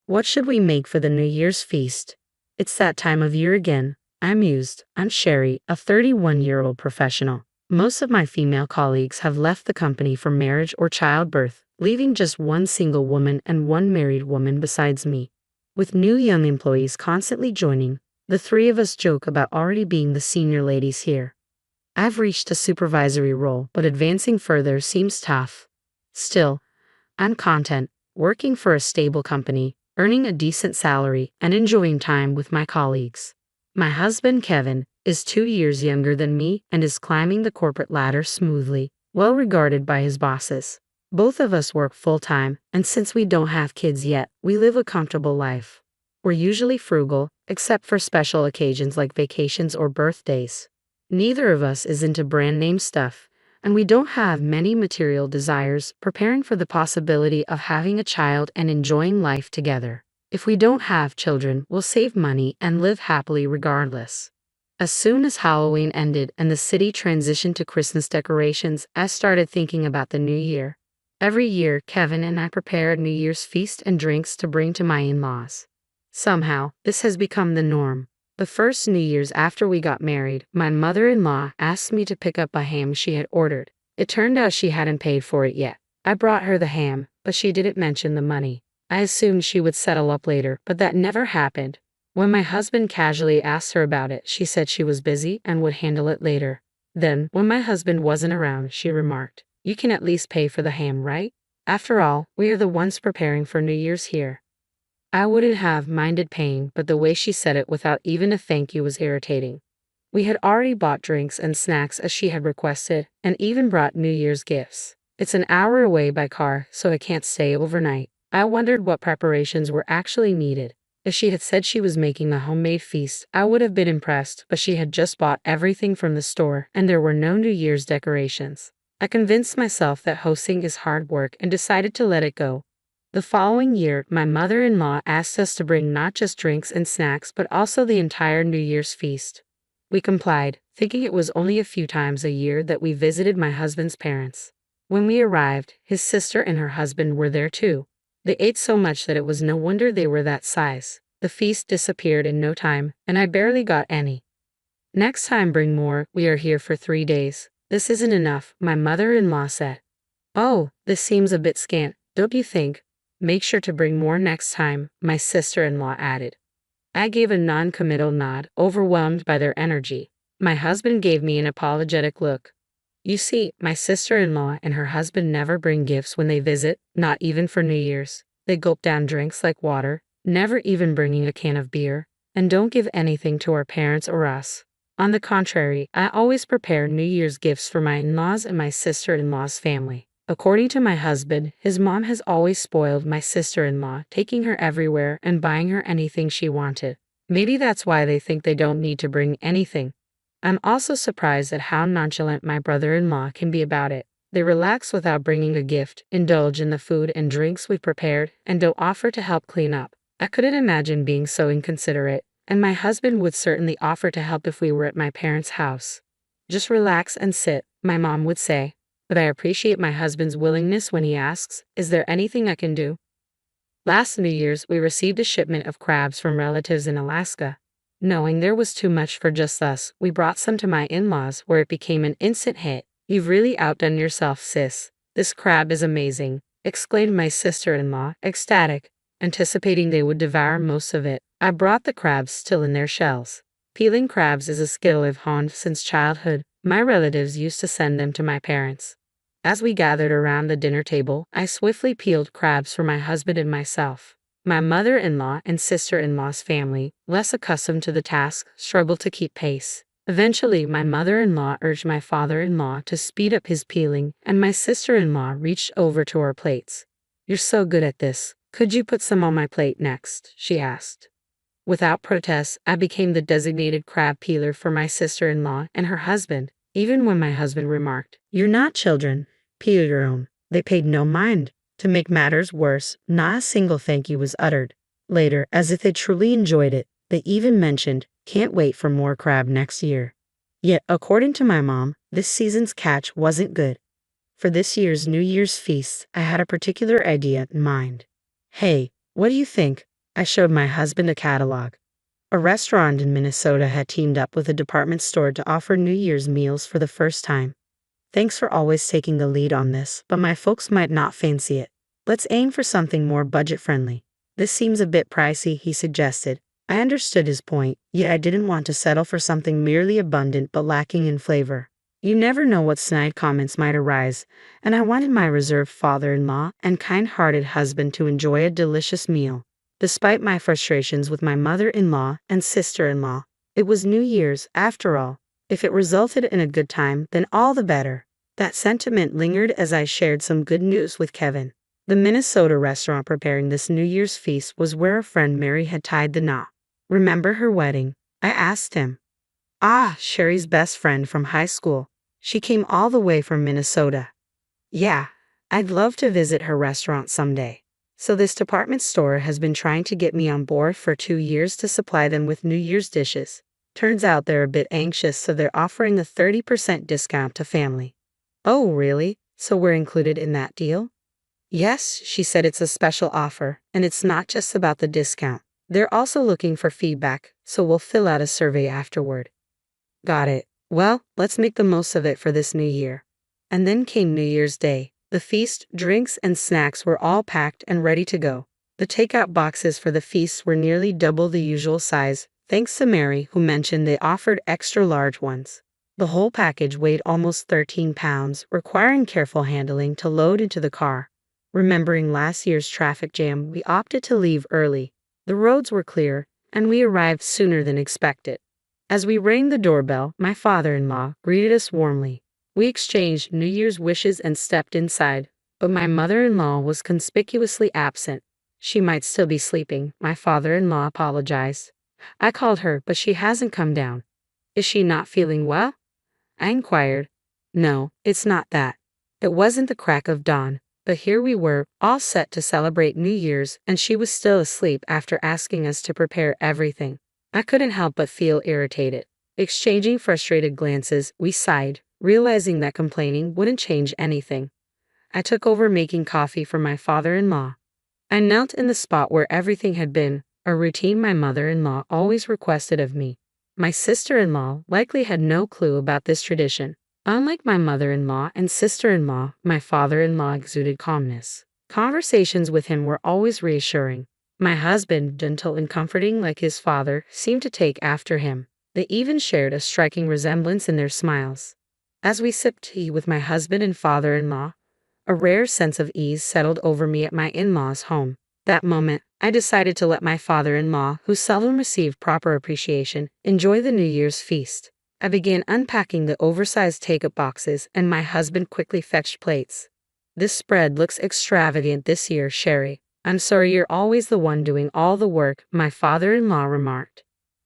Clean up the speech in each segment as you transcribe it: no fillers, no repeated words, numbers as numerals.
What should we make for the New Year's feast? It's that time of year again. I'm mused. I'm Sherry, a 31-year-old professional. Most of my female colleagues have left the company for marriage or childbirth, leaving just one single woman and one married woman besides me. With new young employees constantly joining, the three of us joke about already being the senior ladies here. I've reached a supervisory role, but advancing further seems tough. Still, I'm content, working for a stable company, earning a decent salary, and enjoying time with my colleagues. My husband, Kevin, is 2 years younger than me and is climbing the corporate ladder smoothly, well regarded by his bosses. Both of us work full-time, and since we don't have kids yet, we live a comfortable life. We're usually frugal, except for special occasions like vacations or birthdays. Neither of us is into brand name stuff, and we don't have many material desires, preparing for the possibility of having a child and enjoying life together. If we don't have children, we'll save money and live happily regardless. As soon as Halloween ended and the city transitioned to Christmas decorations, I started thinking about the new year. Every year, Kevin and I prepare a New Year's feast and drinks to bring to my in-laws. Somehow, this has become the norm. The first New Year's after we got married, my mother-in-law asked me to pick up a ham she had ordered. It turned out she hadn't paid for it yet. I brought her the ham, but she didn't mention the money. I assumed she would settle up later, but that never happened. When my husband casually asked her about it, she said she was busy and would handle it later. Then, when my husband wasn't around, she remarked, "You can at least pay for the ham, right? After all, we are the ones preparing for New Year's here." I wouldn't have minded paying, but the way she said it without even a thank you was irritating. We had already bought drinks and snacks as she had requested, and even brought New Year's gifts. It's an hour away by car, so I can't stay overnight. I wondered what preparations were actually needed. If she had said she was making a homemade feast, I would have been impressed, but she had just bought everything from the store, and there were no New Year's decorations. I convinced myself that hosting is hard work and decided to let it go. The following year, my mother-in-law asked us to bring not just drinks and snacks but also the entire New Year's feast. We complied, thinking it was only a few times a year that we visited my husband's parents. When we arrived, his sister and her husband were there too. They ate so much that it was no wonder they were that size. The feast disappeared in no time, and I barely got any. "Next time bring more, we are here for 3 days. This isn't enough," my mother-in-law said. "Oh, this seems a bit scant, don't you think? Make sure to bring more next time," my sister-in-law added. I gave a non-committal nod, overwhelmed by their energy. My husband gave me an apologetic look. You see, my sister-in-law and her husband never bring gifts when they visit, not even for New Year's. They gulp down drinks like water, never even bringing a can of beer, and don't give anything to our parents or us. On the contrary, I always prepare New Year's gifts for my in-laws and my sister-in-law's family. According to my husband, his mom has always spoiled my sister-in-law, taking her everywhere and buying her anything she wanted. Maybe that's why they think they don't need to bring anything. I'm also surprised at how nonchalant my brother-in-law can be about it. They relax without bringing a gift, indulge in the food and drinks we prepared, and don't offer to help clean up. I couldn't imagine being so inconsiderate, and my husband would certainly offer to help if we were at my parents' house. "Just relax and sit," my mom would say. But I appreciate my husband's willingness when he asks, "Is there anything I can do?" Last New Year's, we received a shipment of crabs from relatives in Alaska. Knowing there was too much for just us, we brought some to my in-laws, where it became an instant hit. "You've really outdone yourself, sis. This crab is amazing," exclaimed my sister-in-law, ecstatic, anticipating they would devour most of it. I brought the crabs still in their shells. Peeling crabs is a skill I've honed since childhood. My relatives used to send them to my parents. As we gathered around the dinner table, I swiftly peeled crabs for my husband and myself. My mother-in-law and sister-in-law's family, less accustomed to the task, struggled to keep pace. Eventually, my mother-in-law urged my father-in-law to speed up his peeling, and my sister-in-law reached over to our plates. "You're so good at this. Could you put some on my plate next?" she asked. Without protest, I became the designated crab peeler for my sister-in-law and her husband, even when my husband remarked, "You're not children. Peel your own." They paid no mind. To make matters worse, not a single thank you was uttered. Later, as if they truly enjoyed it, they even mentioned, "Can't wait for more crab next year." Yet, according to my mom, this season's catch wasn't good. For this year's New Year's feast, I had a particular idea in mind. "Hey, what do you think? I showed my husband a catalog. A restaurant in Minnesota had teamed up with a department store to offer New Year's meals for the first time. Thanks for always taking the lead on this, but my folks might not fancy it. Let's aim for something more budget-friendly. This seems a bit pricey, he suggested. I understood his point, yet I didn't want to settle for something merely abundant but lacking in flavor. You never know what snide comments might arise, and I wanted my reserved father-in-law and kind-hearted husband to enjoy a delicious meal. Despite my frustrations with my mother-in-law and sister-in-law, it was New Year's, after all. If it resulted in a good time, then all the better. That sentiment lingered as I shared some good news with Kevin. The Minnesota restaurant preparing this New Year's feast was where a friend Mary had tied the knot. Remember her wedding? I asked him. Ah, Sherry's best friend from high school. She came all the way from Minnesota. Yeah, I'd love to visit her restaurant someday. So this department store has been trying to get me on board for 2 years to supply them with New Year's dishes. Turns out they're a bit anxious, so they're offering a 30% discount to family. Oh, really? So we're included in that deal? Yes, she said it's a special offer, and it's not just about the discount. They're also looking for feedback, so we'll fill out a survey afterward. Got it. Well, let's make the most of it for this new year. And then came New Year's Day. The feast, drinks, and snacks were all packed and ready to go. The takeout boxes for the feast were nearly double the usual size, thanks to Mary, who mentioned they offered extra large ones. The whole package weighed almost 13 pounds, requiring careful handling to load into the car. Remembering last year's traffic jam, we opted to leave early. The roads were clear, and we arrived sooner than expected. As we rang the doorbell, my father-in-law greeted us warmly. We exchanged New Year's wishes and stepped inside, but my mother-in-law was conspicuously absent. She might still be sleeping, my father-in-law apologized. I called her, but she hasn't come down. Is she not feeling well? I inquired. No, it's not that. It wasn't the crack of dawn, but here we were, all set to celebrate New Year's, and she was still asleep after asking us to prepare everything. I couldn't help but feel irritated. Exchanging frustrated glances, we sighed, realizing that complaining wouldn't change anything. I took over making coffee for my father-in-law. I knelt in the spot where everything had been, a routine my mother-in-law always requested of me. My sister-in-law likely had no clue about this tradition. Unlike my mother-in-law and sister-in-law, my father-in-law exuded calmness. Conversations with him were always reassuring. My husband, gentle and comforting like his father, seemed to take after him. They even shared a striking resemblance in their smiles. As we sipped tea with my husband and father-in-law, a rare sense of ease settled over me at my in-laws' home. That moment, I decided to let my father-in-law, who seldom received proper appreciation, enjoy the New Year's feast. I began unpacking the oversized take-up boxes, and my husband quickly fetched plates. This spread looks extravagant this year, Sherry. I'm sorry you're always the one doing all the work, my father-in-law remarked.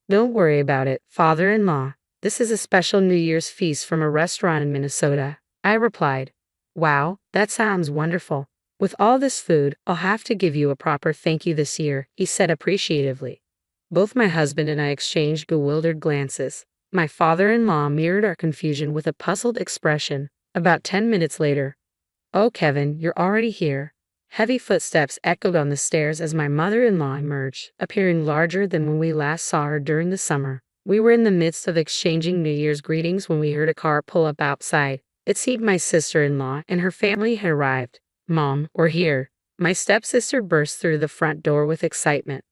Don't worry about it, father-in-law. This is a special New Year's feast from a restaurant in Minnesota, I replied. Wow, that sounds wonderful. With all this food, I'll have to give you a proper thank you this year, he said appreciatively. Both my husband and I exchanged bewildered glances. My father-in-law mirrored our confusion with a puzzled expression. About 10 minutes later, "Oh, Kevin, you're already here." Heavy footsteps echoed on the stairs as my mother-in-law emerged, appearing larger than when we last saw her during the summer. We were in the midst of exchanging New Year's greetings when we heard a car pull up outside. It seemed my sister-in-law and her family had arrived. "Mom, we're here." My stepsister burst through the front door with excitement.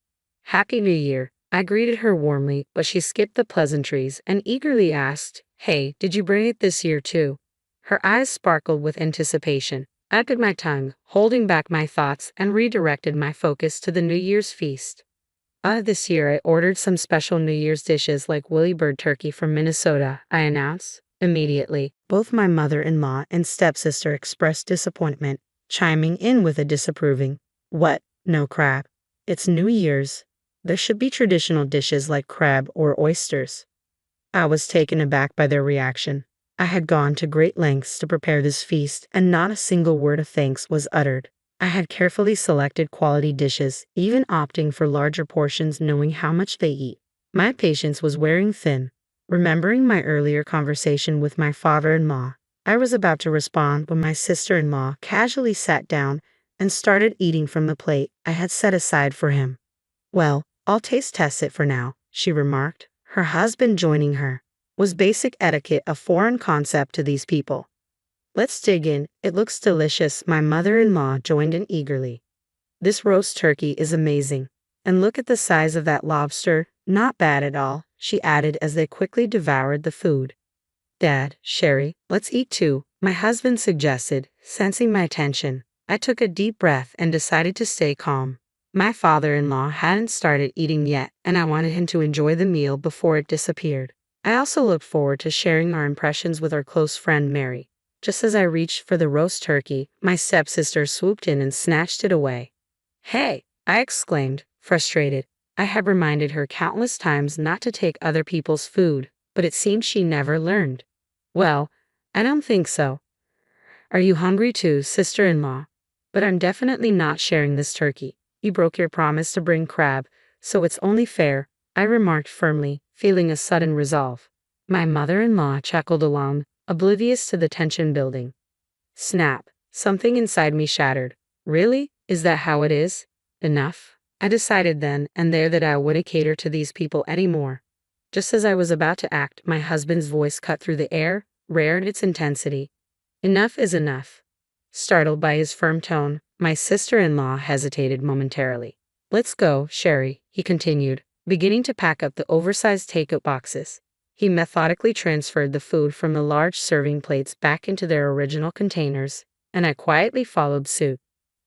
"Happy New Year." I greeted her warmly, but she skipped the pleasantries and eagerly asked, "Hey, did you bring it this year too?" Her eyes sparkled with anticipation. I bit my tongue, holding back my thoughts, and redirected my focus to the New Year's feast. This year I ordered some special New Year's dishes like Willy Bird turkey from Minnesota, I announced. Immediately, both my mother-in-law and stepsister expressed disappointment, chiming in with a disapproving, "What? No crab? It's New Year's. There should be traditional dishes like crab or oysters." I was taken aback by their reaction. I had gone to great lengths to prepare this feast, and not a single word of thanks was uttered. I had carefully selected quality dishes, even opting for larger portions knowing how much they eat. My patience was wearing thin. Remembering my earlier conversation with my father-in-law, I was about to respond when my sister-in-law casually sat down and started eating from the plate I had set aside for him. Well, I'll taste test it for now, she remarked. Her husband joining her. Was basic etiquette a foreign concept to these people? Let's dig in. It looks delicious. My mother-in-law joined in eagerly. This roast turkey is amazing. And look at the size of that lobster. Not bad at all, she added as they quickly devoured the food. Dad, Sherry, let's eat too, my husband suggested, sensing my tension. I took a deep breath and decided to stay calm. My father-in-law hadn't started eating yet, and I wanted him to enjoy the meal before it disappeared. I also looked forward to sharing our impressions with our close friend Mary. Just as I reached for the roast turkey, my stepsister swooped in and snatched it away. Hey, I exclaimed, frustrated. I had reminded her countless times not to take other people's food, but it seemed she never learned. Well, I don't think so. Are you hungry too, sister-in-law? But I'm definitely not sharing this turkey. You broke your promise to bring crab, so it's only fair, I remarked firmly, feeling a sudden resolve. My mother-in-law chuckled along, oblivious to the tension building. Snap, something inside me shattered. Really? Is that how it is? Enough. I decided then and there that I wouldn't cater to these people anymore. Just as I was about to act, my husband's voice cut through the air, rare in its intensity. Enough is enough. Startled by his firm tone, my sister-in-law hesitated momentarily. Let's go, Sherry, he continued, beginning to pack up the oversized take-out boxes. He methodically transferred the food from the large serving plates back into their original containers, and I quietly followed suit.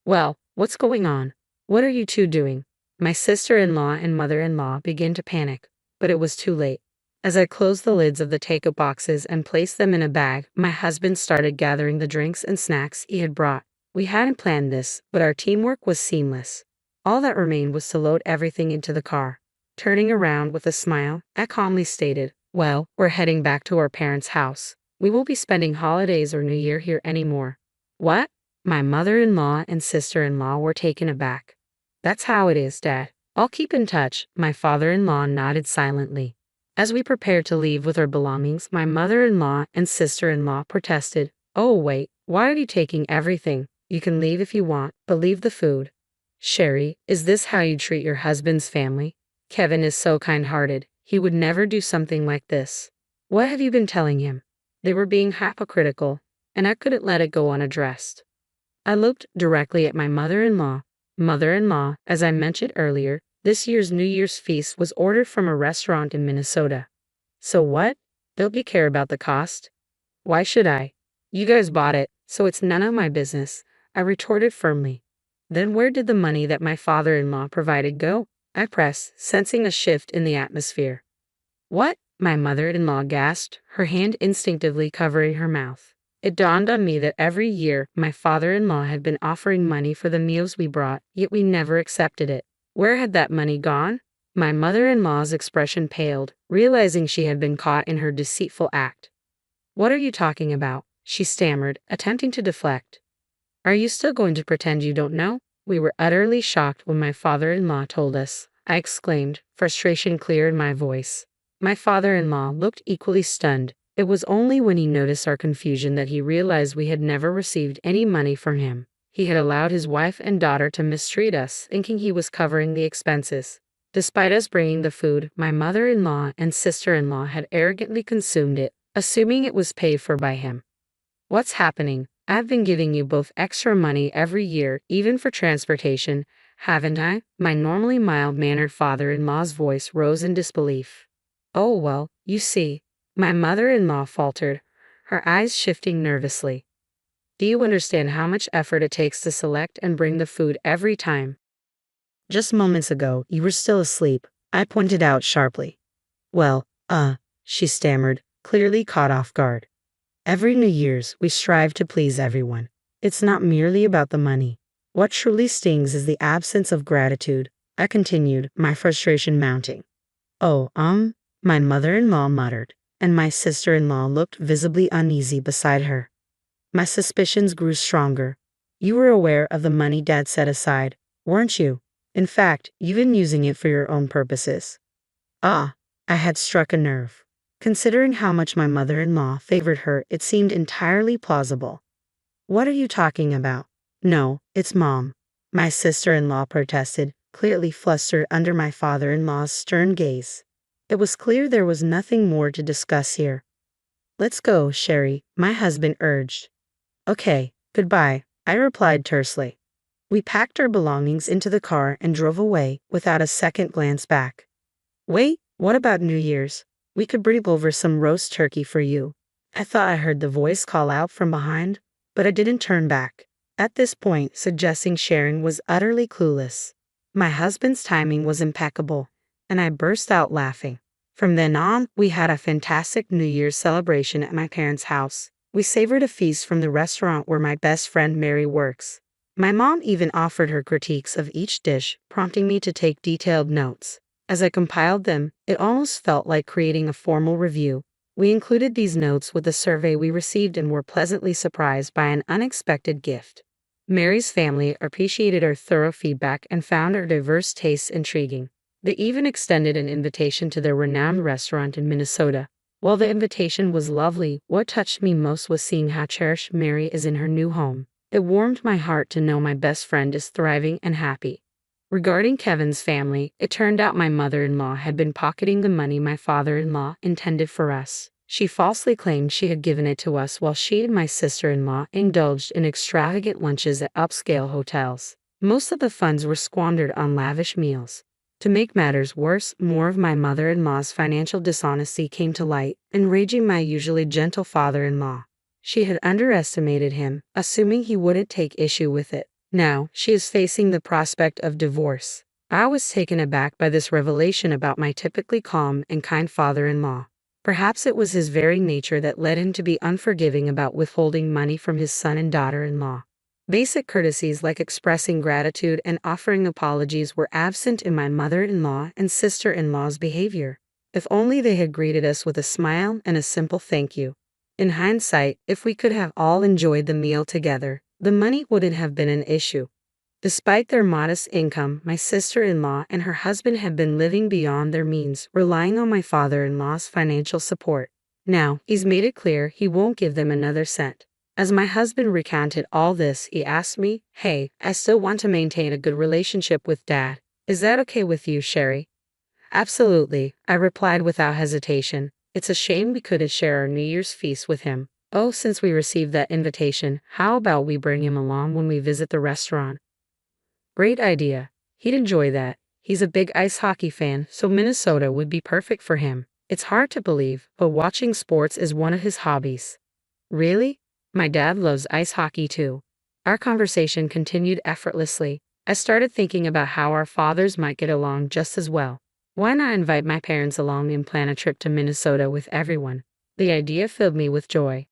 Well, what's going on? What are you two doing? My sister-in-law and mother-in-law began to panic, but it was too late. As I closed the lids of the take-out boxes and placed them in a bag, my husband started gathering the drinks and snacks he had brought. We hadn't planned this, but our teamwork was seamless. All that remained was to load everything into the car. Turning around with a smile, I calmly stated, well, we're heading back to our parents' house. We won't be spending holidays or New Year here anymore. What? My mother-in-law and sister-in-law were taken aback. That's how it is, Dad. I'll keep in touch, my father-in-law nodded silently. As we prepared to leave with our belongings, my mother-in-law and sister-in-law protested. Oh wait, why are you taking everything? You can leave if you want, but leave the food. Sherry, is this how you treat your husband's family? Kevin is so kind-hearted. He would never do something like this. What have you been telling him? They were being hypocritical, and I couldn't let it go unaddressed. I looked directly at my mother-in-law. Mother-in-law, as I mentioned earlier, this year's New Year's feast was ordered from a restaurant in Minnesota. So what? Don't you care about the cost? Why should I? You guys bought it, so it's none of my business, I retorted firmly. Then where did the money that my father-in-law provided go? I pressed, sensing a shift in the atmosphere. What? My mother-in-law gasped, her hand instinctively covering her mouth. It dawned on me that every year my father-in-law had been offering money for the meals we brought, yet we never accepted it. Where had that money gone? My mother-in-law's expression paled, realizing she had been caught in her deceitful act. What are you talking about? She stammered, attempting to deflect. Are you still going to pretend you don't know? We were utterly shocked when my father-in-law told us, I exclaimed, frustration clear in my voice. My father-in-law looked equally stunned. It was only when he noticed our confusion that he realized we had never received any money from him. He had allowed his wife and daughter to mistreat us, thinking he was covering the expenses. Despite us bringing the food, my mother-in-law and sister-in-law had arrogantly consumed it, assuming it was paid for by him. What's happening? I've been giving you both extra money every year, even for transportation, haven't I? My normally mild-mannered father-in-law's voice rose in disbelief. Oh well, you see, my mother-in-law faltered, her eyes shifting nervously. Do you understand how much effort it takes to select and bring the food every time? Just moments ago, you were still asleep, I pointed out sharply. Well, she stammered, clearly caught off guard. Every New Year's, we strive to please everyone. It's not merely about the money. What truly stings is the absence of gratitude, I continued, my frustration mounting. Oh, my mother-in-law muttered, and my sister-in-law looked visibly uneasy beside her. My suspicions grew stronger. You were aware of the money Dad set aside, weren't you? In fact, you've been using it for your own purposes. I had struck a nerve. Considering how much my mother-in-law favored her, it seemed entirely plausible. What are you talking about? No, it's Mom. My sister-in-law protested, clearly flustered under my father-in-law's stern gaze. It was clear there was nothing more to discuss here. "Let's go, Sherry," my husband urged. "Okay, goodbye," I replied tersely. We packed our belongings into the car and drove away without a second glance back. "Wait, what about New Year's? We could bring over some roast turkey for you." I thought I heard the voice call out from behind, but I didn't turn back. At this point, suggesting sharing was utterly clueless. My husband's timing was impeccable, and I burst out laughing. From then on, we had a fantastic New Year's celebration at my parents' house. We savored a feast from the restaurant where my best friend Mary works. My mom even offered her critiques of each dish, prompting me to take detailed notes. As I compiled them, it almost felt like creating a formal review. We included these notes with the survey we received and were pleasantly surprised by an unexpected gift. Mary's family appreciated our thorough feedback and found our diverse tastes intriguing. They even extended an invitation to their renowned restaurant in Minnesota. While the invitation was lovely, what touched me most was seeing how cherished Mary is in her new home. It warmed my heart to know my best friend is thriving and happy. Regarding Kevin's family, it turned out my mother-in-law had been pocketing the money my father-in-law intended for us. She falsely claimed she had given it to us while she and my sister-in-law indulged in extravagant lunches at upscale hotels. Most of the funds were squandered on lavish meals. To make matters worse, more of my mother-in-law's financial dishonesty came to light, enraging my usually gentle father-in-law. She had underestimated him, assuming he wouldn't take issue with it. Now, she is facing the prospect of divorce. I was taken aback by this revelation about my typically calm and kind father-in-law. Perhaps it was his very nature that led him to be unforgiving about withholding money from his son and daughter-in-law. Basic courtesies like expressing gratitude and offering apologies were absent in my mother-in-law and sister-in-law's behavior. If only they had greeted us with a smile and a simple thank you. In hindsight, if we could have all enjoyed the meal together, the money wouldn't have been an issue. Despite their modest income, my sister-in-law and her husband had been living beyond their means, relying on my father-in-law's financial support. Now, he's made it clear he won't give them another cent. As my husband recounted all this, he asked me, "Hey, I still want to maintain a good relationship with Dad. Is that okay with you, Sherry?" "Absolutely," I replied without hesitation. It's a shame we couldn't share our New Year's feast with him. Oh, since we received that invitation, how about we bring him along when we visit the restaurant? Great idea. He'd enjoy that. He's a big ice hockey fan, so Minnesota would be perfect for him. It's hard to believe, but watching sports is one of his hobbies. Really? My dad loves ice hockey too. Our conversation continued effortlessly. I started thinking about how our fathers might get along just as well. Why not invite my parents along and plan a trip to Minnesota with everyone? The idea filled me with joy.